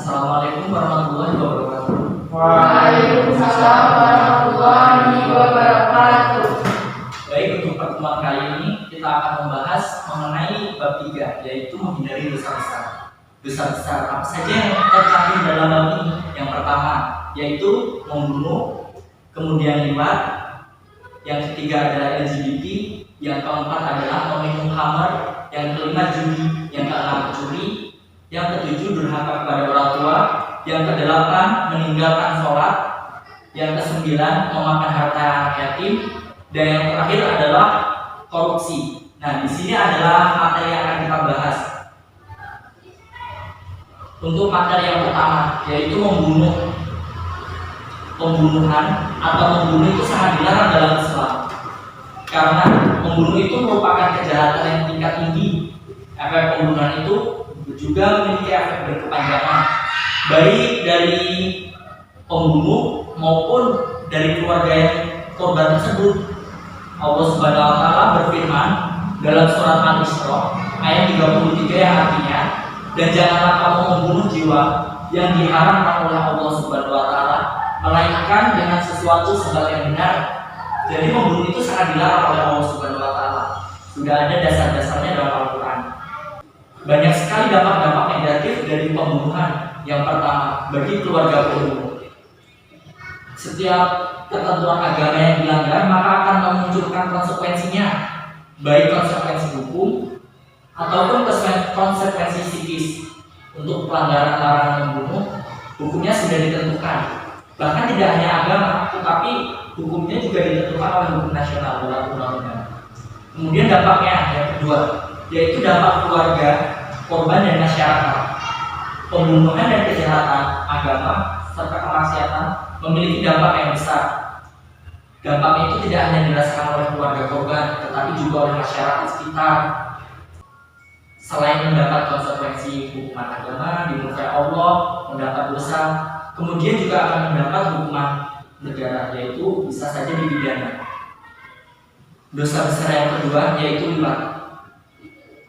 Assalamualaikum warahmatullahi wabarakatuh. Waalaikumsalam warahmatullahi wabarakatuh. Baik, untuk pertemuan kali ini kita akan membahas mengenai bab 3, yaitu menghindari dosa besar. Dosa besar apa saja yang tercantum dalam bab ini? Yang pertama yaitu membunuh, kemudian liwat, yang ketiga adalah LGBT, yang keempat adalah meminum khamar, yang kelima judi, yang keenam mencuri, yang ketujuh durhaka kepada orang tua, yang kedelapan meninggalkan sholat, yang kesembilan memakan harta anak yatim, dan yang terakhir adalah korupsi. Nah, di sini adalah materi yang akan kita bahas. Untuk materi yang pertama yaitu membunuh. Pembunuhan atau membunuh itu sangat dilarang dalam Islam, karena membunuh itu merupakan kejahatan yang tingkat tinggi. Efek pembunuhan itu juga memiliki efek berkepanjangan, baik dari pembunuh maupun dari keluarga yang korban tersebut. Allah Subhanahu wa taala berfirman dalam surat Al-Isra ayat 33 yang artinya, dan janganlah kamu membunuh jiwa yang diharamkan oleh Allah Subhanahu wa taala, melainkan dengan sesuatu sebab yang benar. Jadi membunuh itu sangat dilarang oleh Allah Subhanahu wa taala. Sudah ada dasar-dasarnya dalam Al-Qur'an. Banyak sekali dampak-dampak negatif dari pembunuhan. Yang pertama, bagi keluarga pembunuh, setiap ketentuan agama yang dilanggar maka akan memunculkan konsekuensinya, baik konsekuensi hukum ataupun konsekuensi psikis. Untuk pelanggaran larangan membunuh, hukumnya sudah ditentukan. Bahkan tidak hanya agama, tetapi hukumnya juga ditentukan oleh hukum nasional dalam undang-undang. Kemudian dampaknya yang kedua, yaitu dampak keluarga, korban dan masyarakat. Pembunuhan dan kejahatan agama serta kemaksiatan memiliki dampak yang besar. Dampaknya itu tidak hanya dirasakan oleh keluarga korban, tetapi juga oleh masyarakat sekitar. Selain mendapat konsekuensi hukuman agama, dimurkai Allah, mendapat dosa, kemudian juga akan mendapat hukuman negara, yaitu bisa saja dipidana. Dosa besar yang kedua yaitu liwat.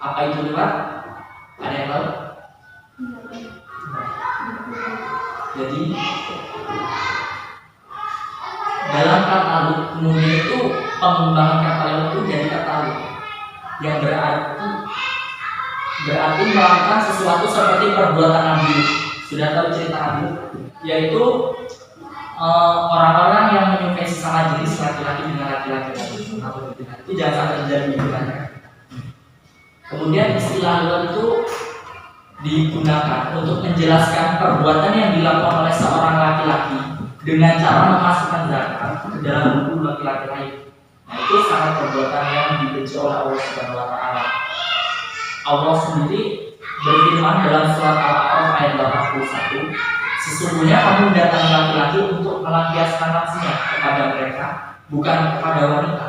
Apa itu liwat? Ada yang tahu? Jadi dalam katalog kemudian itu pengembangan katalog itu jadi katalog yang berarti melakukan sesuatu seperti perbuatan nabi. Sudah tahu cerita nabi? Yaitu orang-orang yang menyukai sesama jenis laki-laki dengan laki-laki. Itu jangan sampai terjadi di. Kemudian istilah liwat itu digunakan untuk menjelaskan perbuatan yang dilakukan oleh seorang laki-laki dengan cara memasukkan zakat ke dalam buku laki-laki lain. Nah, itu sangat perbuatan yang dibenci oleh Allah Subhanahu wa taala. Allah sendiri berfirman dalam surat Al-A'raf ayat 81, sesungguhnya kamu mendatangi laki-laki untuk melampiaskan nafsunya kepada mereka, bukan kepada wanita.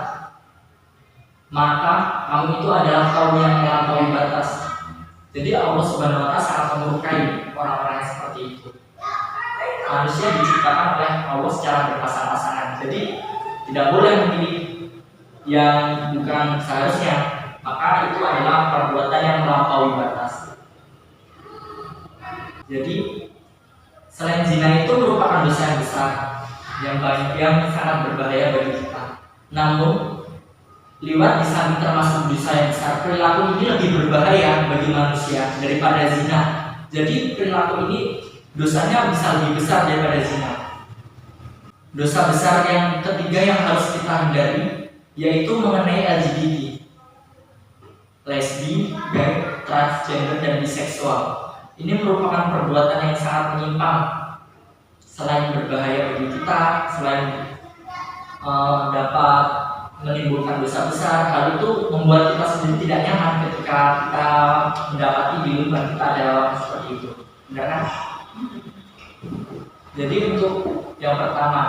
Maka kamu itu adalah kaum yang melampaui batas. Jadi Allah Subhanahu wa taala sangat memurkai orang-orang yang seperti itu. Manusia diciptakan oleh Allah secara berpasang-pasangan. Jadi tidak boleh memilih yang bukan seharusnya. Maka itu adalah perbuatan yang melampaui batas. Jadi selain zina itu merupakan dosa yang besar, yang sangat berbahaya bagi kita. Namun liwat di samping termasuk dosa yang besar, perilaku ini lebih berbahaya bagi manusia daripada zina. Jadi perilaku ini dosanya bisa lebih besar daripada zina. Dosa besar yang ketiga yang harus kita hindari yaitu mengenai LGBT, lesbi, gay, transgender dan biseksual. Ini merupakan perbuatan yang sangat menyimpang. Selain berbahaya bagi kita, selain dapat menimbulkan dosa besar, hal itu membuat kita sendiri tidak nyaman ketika kita mendapati di lingkungan kita ada orang seperti itu. Benar kan? Jadi untuk yang pertama,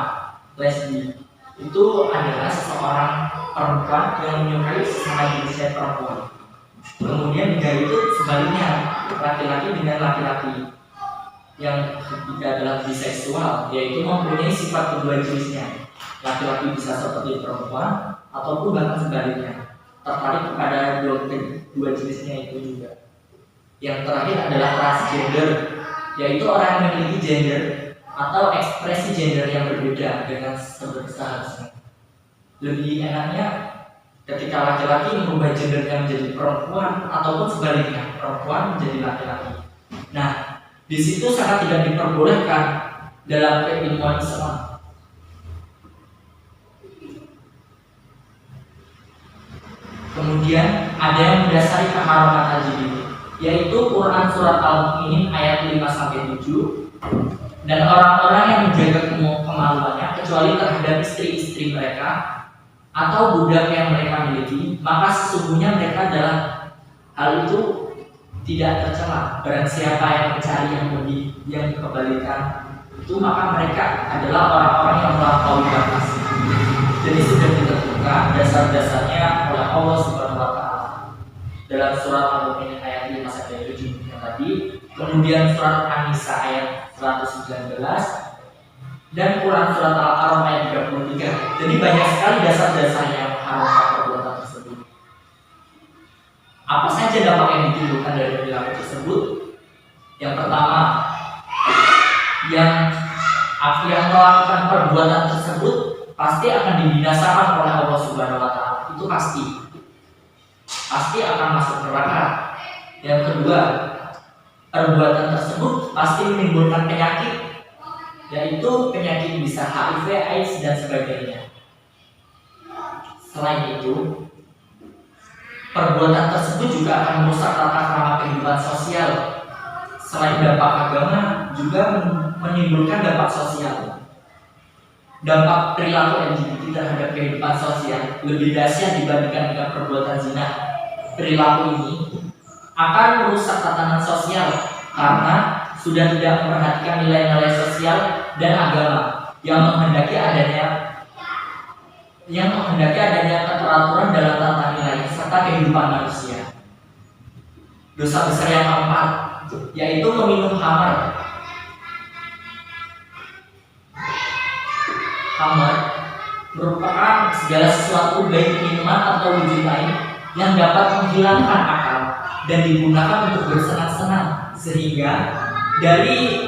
lesbi itu adalah seseorang perempuan yang menyukai sesama jenisnya perempuan. Kemudian gay itu sebaliknya, laki-laki dengan laki-laki. Yang ketiga adalah biseksual, yaitu mempunyai sifat kedua jenisnya. Laki-laki bisa seperti perempuan ataupun bahkan sebaliknya, tertarik kepada dua jenisnya itu juga. Yang terakhir adalah transgender. yaitu orang yang memiliki gender atau ekspresi gender yang berbeda dengan seharusnya. Lebih enaknya ketika laki-laki merubah gendernya menjadi perempuan ataupun sebaliknya, perempuan menjadi laki-laki. Nah, di situ sangat tidak diperbolehkan dalam keilmuan Islam. Kemudian ada yang mendasari keharaman LGBT, yaitu Quran surat Al-Mu'minin ayat 5-7, dan orang-orang yang menjaga kemaluannya kecuali terhadap istri-istri mereka atau budak yang mereka miliki, maka sesungguhnya mereka adalah hal itu tidak tercela. Barang siapa yang mencari yang dikembalikan itu, maka mereka adalah orang-orang yang melampaui batas. Jadi sudah ditentukan dasar-dasarnya oleh Allah Subhanahu wa Ta'ala dalam surat Al-Mu'minin ayat 5-7 yang tadi, kemudian surat An-Nisa ayat 119, dan Quran surat Al-A'raf ayat 33. Jadi banyak sekali dasar-dasar yang mengharamkan perbuatan tersebut. Apa saja dampak yang ditimbulkan dari perilaku tersebut? Yang pertama, yang melakukan perbuatan tersebut pasti akan dibinasakan oleh Allah Subhanahu wa Ta'ala. Itu pasti akan masuk neraka. Yang kedua, perbuatan tersebut pasti menimbulkan penyakit, yaitu penyakit bisa HIV, AIDS, dan sebagainya. Selain itu, perbuatan tersebut juga akan merusak tata krama kehidupan sosial. Selain dampak agama, juga menimbulkan dampak sosial. Dampak perilaku LGBT terhadap kehidupan sosial lebih dahsyat dibandingkan dengan perbuatan zina. Perilaku ini akan merusak tatanan sosial karena sudah tidak memperhatikan nilai-nilai sosial dan agama yang menghendaki adanya keteraturan dalam tata nilai serta kehidupan manusia. Dosa besar yang keempat, yaitu meminum khamar. Khamar merupakan segala sesuatu baik minuman atau wujud lain yang dapat menghilangkan akal dan digunakan untuk bersenang-senang, sehingga dari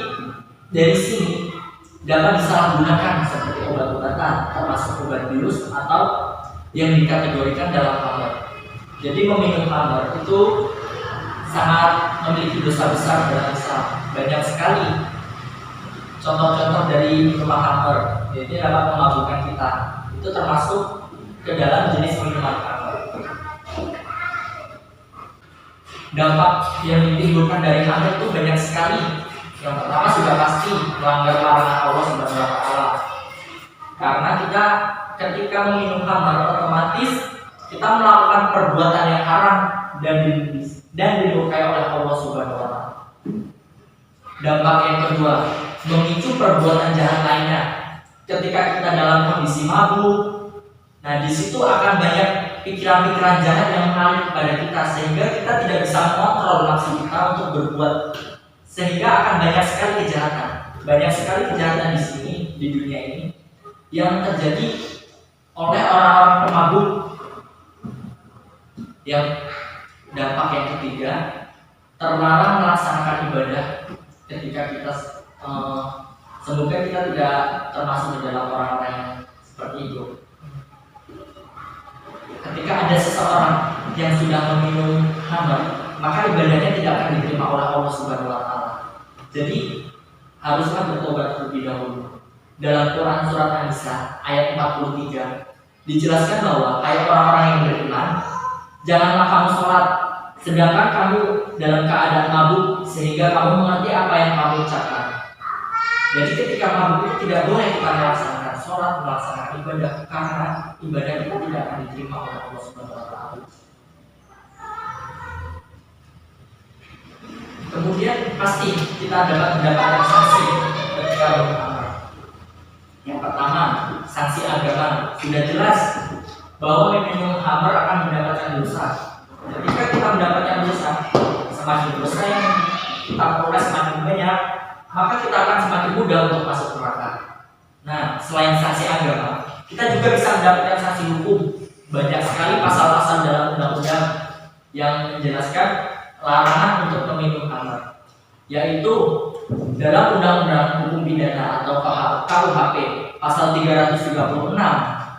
sini dapat disalahgunakan seperti obat-obatan, termasuk obat bius atau yang dikategorikan dalam khamar. Jadi meminum khamar itu sangat memiliki dosa besar dalam Islam. Banyak sekali contoh-contoh dari minuman khamar, jadi dapat memabukkan kita. Itu termasuk ke dalam jenis minuman khamar. Dampak yang ditimbulkan dari khamar itu banyak sekali. Yang pertama sudah pasti melanggar larangan Allah Subhanahu wa Ta'ala. Karena kita ketika meminum khamar otomatis kita melakukan perbuatan yang haram dan dilukai oleh Allah Subhanahu wa Ta'ala. Dampak yang kedua, memicu perbuatan jahat lainnya. Ketika kita dalam kondisi mabuk, nah di situ akan banyak pikiran-pikiran jahat yang mengalir kepada kita, sehingga kita tidak bisa mengontrol nafsu kita untuk berbuat, sehingga akan banyak sekali kejahatan. Banyak sekali kejahatan di sini, di dunia ini, yang terjadi oleh orang-orang pemabuk. Yang dampak yang ketiga, terlarang melaksanakan ibadah ketika kita semoga kita tidak termasuk di dalam orang-orang yang seperti itu. Ketika ada seseorang yang sudah meminum khamar, maka ibadahnya tidak akan diterima oleh Allah Subhanahu wa Ta'ala. Jadi haruslah bertobat terlebih dahulu. Dalam Quran surat An-Nisa ayat 43 dijelaskan bahwa hai orang-orang yang beriman, janganlah kamu sholat sedangkan kamu dalam keadaan mabuk sehingga kamu mengerti apa yang kamu ucapkan. Jadi ketika mabuk itu tidak boleh kita melaksanakan sholat, melaksanakan ibadah, karena ibadah itu tidak akan diterima oleh Allah Subhanahu wa Ta'ala. Kemudian pasti kita dapat mendapatkan sanksi ketika berkhamar. Yang pertama, sanksi agama. Sudah jelas bahwa meminum khamar akan mendapatkan dosa. Ketika kita mendapatkan dosa, semakin dosa yang kita peroleh semakin banyak, maka kita akan semakin mudah untuk masuk neraka. Nah, selain sanksi agama, kita juga bisa mendapatkan sanksi hukum. Banyak sekali pasal-pasal dalam undang-undang yang menjelaskan larangan untuk meminum khamar, yaitu dalam Undang-Undang Hukum Pidana atau KUHP pasal 336,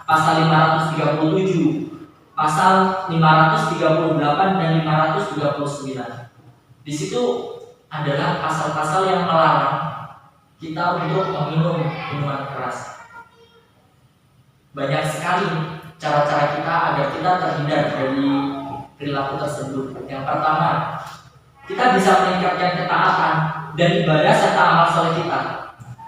pasal 537, pasal 538 dan 539. Di situ adalah pasal-pasal yang melarang kita untuk meminum minuman keras. Banyak sekali cara-cara kita agar kita terhindar dari perilaku tersebut. Yang pertama, kita bisa meningkatkan ketaatan dan ibadah serta amal soleh kita.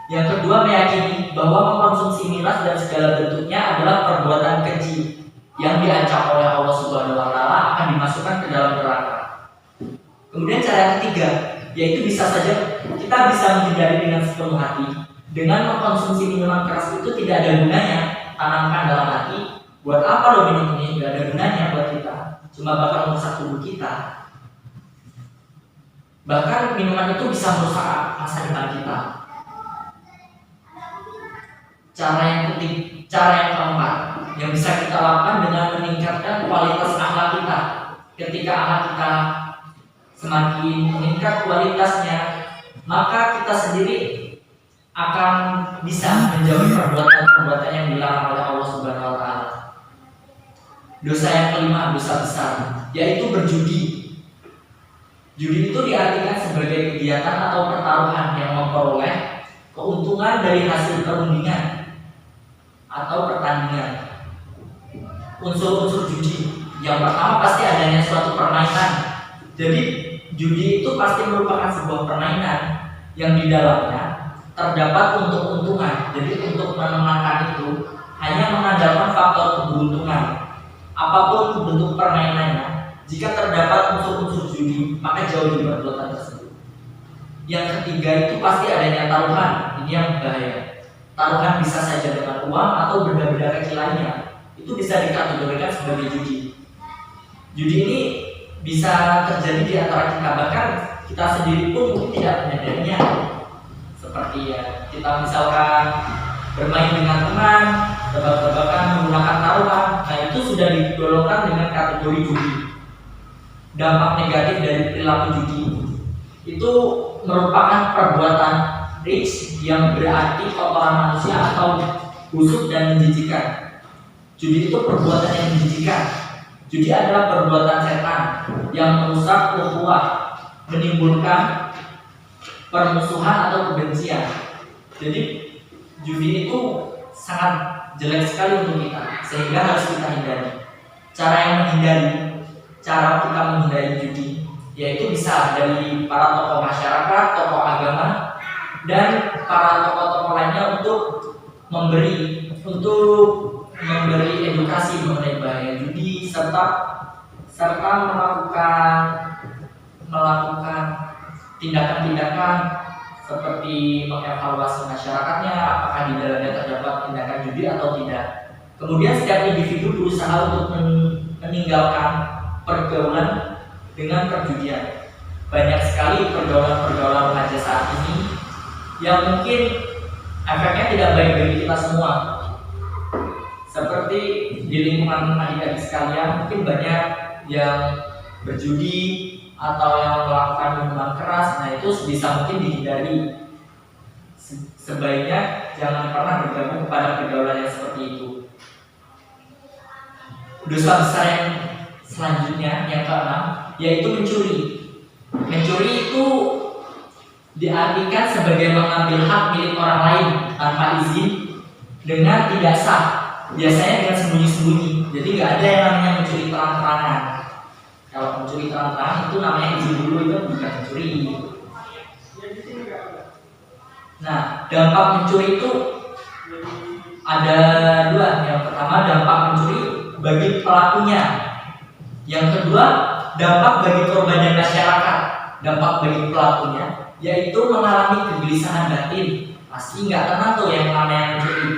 Yang kedua, meyakini bahwa mengkonsumsi miras dan segala bentuknya adalah perbuatan keji yang diancam oleh Allah Subhanahu wa Ta'ala akan dimasukkan ke dalam neraka. Kemudian cara yang ketiga, yaitu bisa saja kita bisa menghindari dengan sepenuh hati. Dengan mengkonsumsi minuman keras itu tidak ada gunanya. Tanamkan dalam hati, buat apa lo minum ini? Tidak ada gunanya buat kita, cuma bakal merusak tubuh kita. Bahkan minuman itu bisa merusak masa depan kita. Cara yang keempat yang bisa kita lakukan dengan meningkatkan kualitas akhlak kita. Ketika akhlak kita semakin meningkat kualitasnya, maka kita sendiri akan bisa menjauhi perbuatan-perbuatan yang dilarang oleh Allah Subhanahu wa Ta'ala. Dosa yang kelima, dosa besar, yaitu berjudi. Judi itu diartikan sebagai kegiatan atau pertaruhan yang memperoleh keuntungan dari hasil perundingan atau pertandingan. Unsur-unsur judi, yang pertama pasti adanya suatu permainan. Jadi judi itu pasti merupakan sebuah permainan yang di dalamnya terdapat untung-untungan. Jadi untuk memenangkan itu hanya mengandalkan faktor keberuntungan. Apapun bentuk permainannya, jika terdapat unsur-unsur judi, maka jauhi perbuatan tersebut. Yang ketiga itu pasti adanya taruhan. Ini yang bahaya. Taruhan bisa saja dengan uang atau benda-benda kecil lainnya. Itu bisa dikategorikan sebagai judi. Judi ini bisa terjadi di antara kita, bahkan kita sendiri pun mungkin tidak menyadarinya. Seperti ya, kita misalkan bermain dengan teman, tebak-tebakan menggunakan taruhan, nah itu sudah digolongkan dengan kategori judi. Dampak negatif dari perilaku judi itu merupakan perbuatan rijs yang berarti kotoran manusia atau busuk dan menjijikan. Judi itu perbuatan yang menjijikan. Judi adalah perbuatan setan yang merusak ukhuwah, menimbulkan permusuhan atau kebencian. Jadi judi itu sangat jelek sekali untuk kita, sehingga harus kita hindari. Cara kita menghindari judi, yaitu bisa dari para tokoh masyarakat, tokoh agama, dan para tokoh-tokoh lainnya untuk memberi edukasi mengenai bahaya judi serta melakukan tindakan-tindakan seperti mengevaluasi masyarakatnya, apakah di dalamnya terdapat tindakan judi atau tidak. Kemudian setiap individu berusaha untuk meninggalkan pergaulan dengan perjudian. Banyak sekali pergaulan remaja saat ini yang mungkin efeknya tidak baik bagi kita semua. Seperti di lingkungan adik-adik sekalian, mungkin banyak yang berjudi atau yang melakukan minuman keras. Nah itu bisa mungkin dihindari. Sebaiknya jangan pernah bergabung kepada pergaulan yang seperti itu. Dosa besar yang selanjutnya, yang keenam, yaitu mencuri. Mencuri itu diartikan sebagai mengambil hak milik orang lain tanpa izin dengan tidak sah, biasanya dengan sembunyi-sembunyi. Jadi nggak ada yang namanya mencuri terang-terangan. Kalau mencuri terang-terangan itu namanya izin dulu, itu bukan mencuri. Nah, dampak mencuri itu ada dua. Yang pertama, dampak mencuri bagi pelakunya. Yang kedua, dampak bagi korban dan masyarakat. Dampak bagi pelakunya yaitu mengalami kegelisahan batin. Pasti nggak tenang tuh yang namanya mencuri.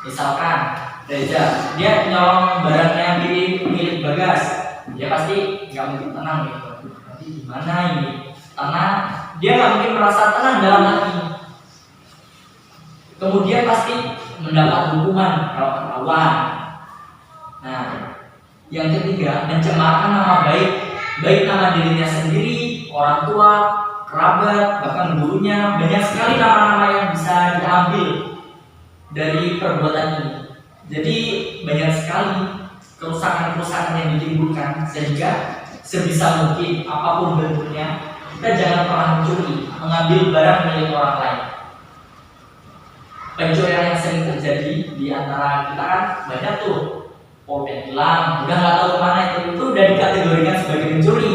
Misalkan Reza, dia nyolong barangnya milik Bagas, dia pasti nggak mungkin tenang gitu. Nanti gimana ini? Tenang, dia nggak mungkin merasa tenang dalam hati. Kemudian pasti mendapat hukuman kalau ketahuan. Nah, yang ketiga, mencemarkan nama baik nama dirinya sendiri, orang tua, kerabat, bahkan gurunya. Banyak sekali nama-nama yang bisa diambil dari perbuatan ini. Jadi banyak sekali kerusakan-kerusakan yang ditimbulkan, sehingga sebisa mungkin apapun bentuknya kita jangan pernah mencuri, mengambil barang milik orang lain. Pencurian yang sering terjadi di antara kita kan banyak tuh, pulpen hilang, udah nggak tahu kemana, itu udah dikategorikan sebagai mencuri.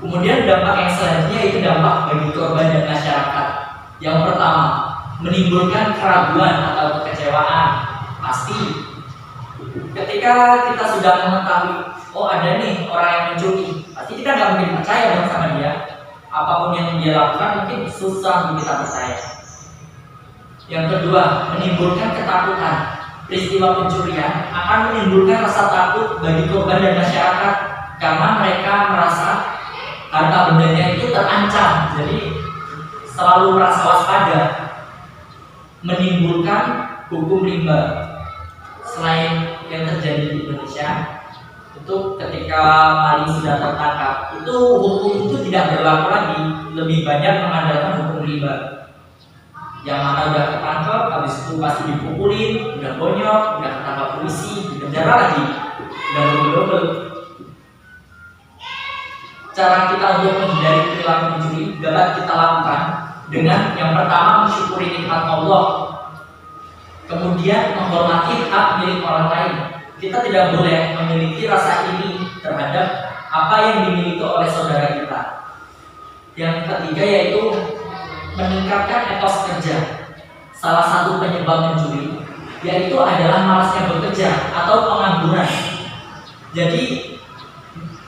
Kemudian dampak yang selanjutnya itu dampak bagi korban dan masyarakat. Yang pertama, menimbulkan keraguan atau kekecewaan. Pasti ketika kita sudah mengetahui, oh ada nih orang yang mencuri, pasti kita nggak mungkin percaya dong sama dia. Apapun yang dia lakukan mungkin susah untuk kita percaya. Yang kedua, menimbulkan ketakutan. Peristiwa pencurian akan menimbulkan rasa takut bagi korban dan masyarakat, karena mereka merasa harta bendanya itu terancam, jadi selalu merasa waspada. Menimbulkan hukum rimba. Selain yang terjadi di Indonesia, itu ketika maling sudah tertangkap, itu hukum itu tidak berlaku lagi, lebih banyak mengandalkan hukum rimba. Yang mana udah ketangkap, habis itu pasti dipukulin, udah bonyok, udah ketangkap polisi, dipenjara lagi, udah double-double. Cara kita untuk menghindari perilaku mencuri dapat kita lakukan dengan yang pertama mensyukuri nikmat Allah, kemudian menghormati hak milik orang lain. Kita tidak boleh memiliki rasa iri terhadap apa yang dimiliki oleh saudara kita. Yang ketiga yaitu meningkatkan etos kerja. Salah satu penyebab mencuri yaitu adalah malasnya bekerja atau pengangguran. Jadi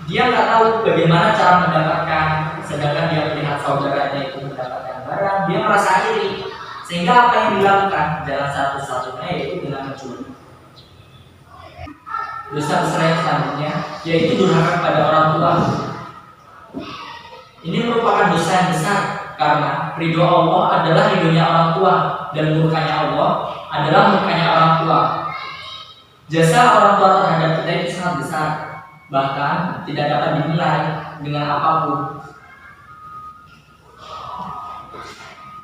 dia nggak tahu bagaimana cara mendapatkan, sedangkan dia melihat saudaranya itu mendapatkan barang, dia merasa iri, sehingga apa yang dilakukan jalan satu-satunya yaitu dengan mencuri. Dosa besar yang selanjutnya yaitu durhaka kepada orang tua. Ini merupakan dosa yang besar karena ridho Allah adalah ridhonya orang tua dan murkanya Allah adalah murkanya orang tua. Jasa orang tua terhadap kita itu sangat besar, bahkan tidak dapat dinilai dengan apapun.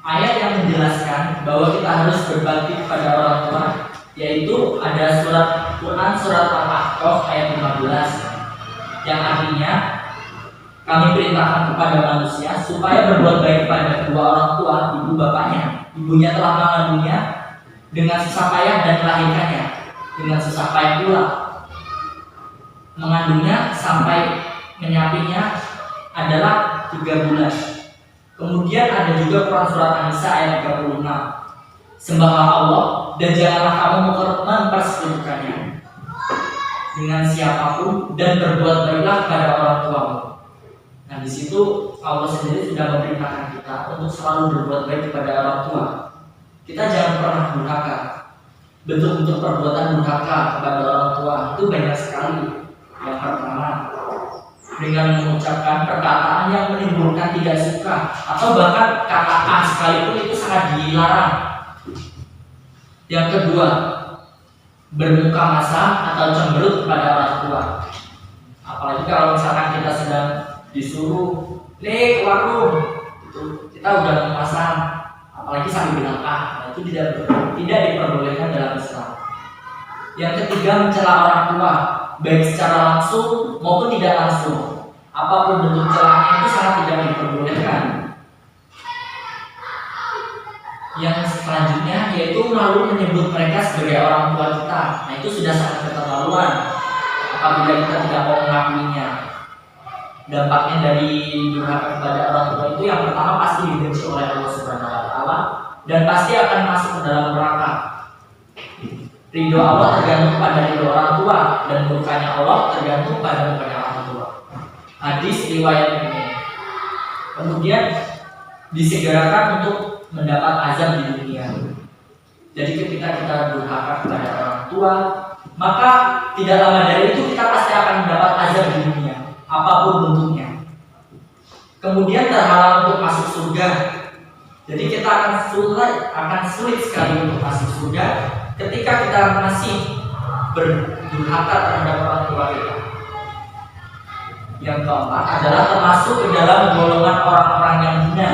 Ayat yang menjelaskan bahwa kita harus berbakti kepada orang tua yaitu ada surat Quran surat Al-Ahqaf ayat 15 yang artinya, kami perintahkan kepada manusia supaya berbuat baik kepada kedua orang tua, ibu bapaknya. Ibunya telah mengandungnya dengan susah payah dan melahirkannya dengan susah payah pula. Mengandungnya sampai menyapinya adalah 3 bulan. Kemudian ada juga Quran surat An-Nisa ayat 36. Sembahlah Allah dan janganlah kamu mempersekutukannya dengan siapapun dan berbuat baiklah kepada orang tuamu. Nah, di situ Allah sendiri sudah memerintahkan kita untuk selalu berbuat baik kepada orang tua. Kita jangan pernah durhaka. Bentuk-bentuk perbuatan durhaka kepada orang tua itu banyak sekali. Yang pertama, dengan mengucapkan perkataan yang menimbulkan tidak suka, atau bahkan kata sekalipun itu sangat dilarang. Yang kedua, bermuka masam atau cemberut kepada orang tua. Apalagi kalau misalkan kita sedang disuruh ke warung, itu kita udah memasang, apalagi sambil bilang itu tidak diperbolehkan dalam Islam. Yang ketiga, mencela orang tua, baik secara langsung maupun tidak langsung. Apapun bentuk celahnya itu sangat tidak diperbolehkan. Yang selanjutnya yaitu malu menyebut mereka sebagai orang tua kita. Nah, itu sudah sangat keterlaluan apabila kita tidak mau mengakuinya. Dampaknya dari durhaka kepada orang tua itu yang pertama pasti dibenci oleh Allah Subhanahu wa taala dan pasti akan masuk ke dalam neraka. Ridho Allah tergantung pada ridho orang tua dan murkanya Allah tergantung pada murkanya orang tua. Hadis riwayat ini. Kemudian disegerakan untuk mendapat azab di dunia. Jadi ketika kita durhaka kepada orang tua, maka tidak lama dari itu kita pasti akan mendapat azab di dunia, apapun bentuknya. Kemudian terhalang untuk masuk surga. Jadi kita akan sulit sekali untuk masuk surga ketika kita masih berdurhaka terhadap orang tua kita. Yang keempat adalah termasuk ke dalam golongan orang-orang yang hina,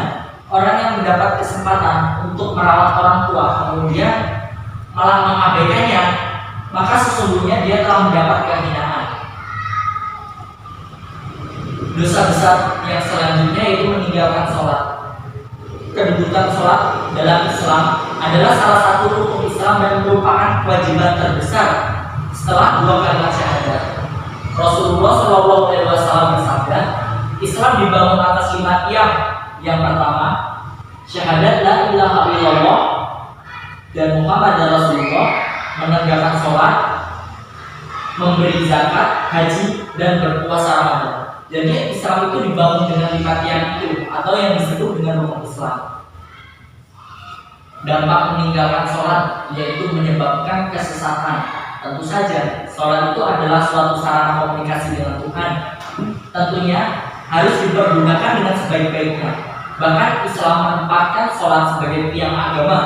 orang yang mendapat kesempatan untuk merawat orang tua kemudian malah mengabaikannya, maka sesungguhnya dia telah mendapat kehinaan. Dosa besar yang selanjutnya yaitu meninggalkan sholat. Kedudukan sholat dalam Islam adalah salah satu rukun Islam dan merupakan kewajiban terbesar setelah dua kalimat syahadat. Rasulullah SAW bersabda, Islam dibangun atas 5 tiang. Yang pertama, syahadat la ilaha illallah dan Muhammad Rasulullah, menegakkan sholat, memberi zakat, haji, dan berpuasa Ramadan. Jadi Islam itu dibangun dengan 5 tiang itu atau yang disebut dengan rukun Islam. Dampak meninggalkan sholat yaitu menyebabkan kesesatan. Tentu saja, sholat itu adalah suatu sarana komunikasi dengan Tuhan. Tentunya harus dipergunakan dengan sebaik-baiknya. Bahkan Islam menempatkan sholat sebagai tiang agama.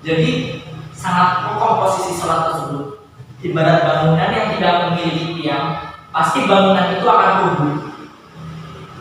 Jadi sangat kokoh posisi sholat tersebut. Ibarat bangunan yang tidak memiliki tiang, pasti bangunan itu akan rubuh.